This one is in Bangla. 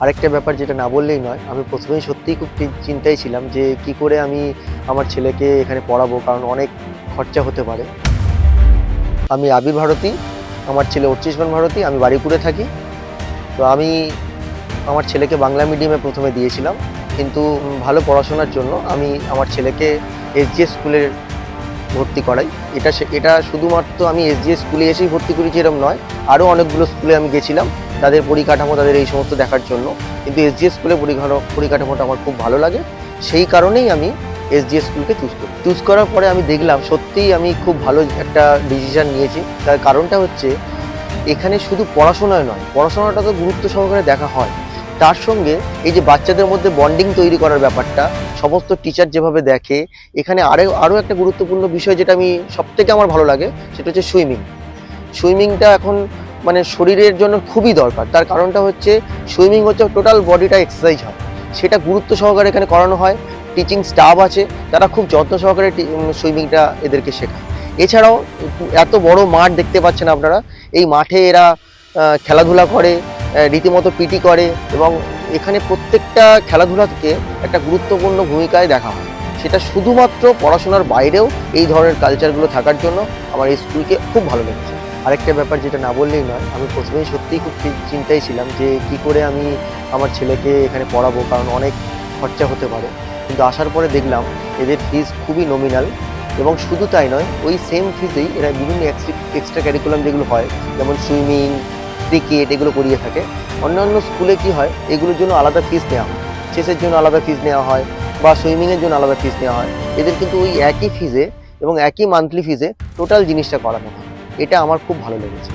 আরেকটা ব্যাপার যেটা না বললেই নয়, আমি প্রথমেই সত্যিই খুব চিন্তায় ছিলাম যে কি করে আমি আমার ছেলেকে এখানে পড়াবো, কারণ অনেক খরচা হতে পারে। আমি আবির ভারতী, আমার ছেলে অর্চিষ্মান ভারতী, আমি বারুইপুরে থাকি। তো আমি আমার ছেলেকে বাংলা মিডিয়ামে প্রথমে দিয়েছিলাম, কিন্তু ভালো পড়াশোনার জন্য আমি আমার ছেলেকে এসজিএস স্কুলে ভর্তি করাই। এটা শুধুমাত্র আমি এসজিএস স্কুলে এসেই ভর্তি করেছি এরকম নয়, আরও অনেকগুলো স্কুলে আমি গেছিলাম তাদের পরিকাঠামো, তাদের এই সমস্ত দেখার জন্য। কিন্তু এসজিএস স্কুলে পরিকাঠামোটা আমার খুব ভালো লাগে, সেই কারণেই আমি এসজিএস স্কুলকে চুজ করার পরে আমি দেখলাম সত্যিই আমি খুব ভালো একটা ডিসিশন নিয়েছি। তার কারণটা হচ্ছে, এখানে শুধু পড়াশোনায় নয়, পড়াশোনাটা তো গুরুত্ব সহকারে দেখা হয়, তার সঙ্গে এই যে বাচ্চাদের মধ্যে বন্ডিং তৈরি করার ব্যাপারটা সমস্ত টিচার যেভাবে দেখে, এখানে আরও একটা গুরুত্বপূর্ণ বিষয় যেটা আমি সবথেকে আমার ভালো লাগে, সেটা হচ্ছে সুইমিংটা এখন মানে শরীরের জন্য খুবই দরকার। তার কারণটা হচ্ছে, সুইমিং হচ্ছে টোটাল বডিটা এক্সারসাইজ হয়, সেটা গুরুত্ব সহকারে এখানে করানো হয়। টিচিং স্টাফ আছে, তারা খুব যত্ন সহকারে সুইমিংটা এদেরকে শেখায়। এছাড়াও এত বড় মাঠ দেখতে পাচ্ছেন আপনারা, এই মাঠে এরা খেলাধুলা করে, রীতিমতো পিটি করে, এবং এখানে প্রত্যেকটা খেলাধুলাকে একটা গুরুত্বপূর্ণ ভূমিকায় দেখা হয়। সেটা শুধুমাত্র পড়াশোনার বাইরেও এই ধরনের কালচারগুলো থাকার জন্য আমার এই স্কুলকে খুব ভালো লেগেছে। আরেকটা ব্যাপার যেটা না বললেই নয়, আমি প্রথমেই সত্যিই খুব চিন্তায় ছিলাম যে কি করে আমি আমার ছেলেকে এখানে পড়াবো, কারণ অনেক খরচা হতে পারে। কিন্তু আসার পরে দেখলাম এদের ফিস খুবই নমিনাল, এবং শুধু তাই নয়, ওই সেম ফিজেই এরা বিভিন্ন এক্সট্রা ক্যারিকুলাম যেগুলো হয়, যেমন সুইমিং, ক্রিকেট, এগুলো করিয়ে থাকে। অন্যান্য স্কুলে কি হয়, এগুলোর জন্য আলাদা ফিস নেওয়া হয়, চেসের জন্য আলাদা ফিস নেওয়া হয়, বা সুইমিংয়ের জন্য আলাদা ফিস নেওয়া হয়। এদের কিন্তু ওই একই ফিজে এবং একই মান্থলি ফিজে টোটাল জিনিসটা করানো হয়। এটা আমার খুব ভালো লেগেছে।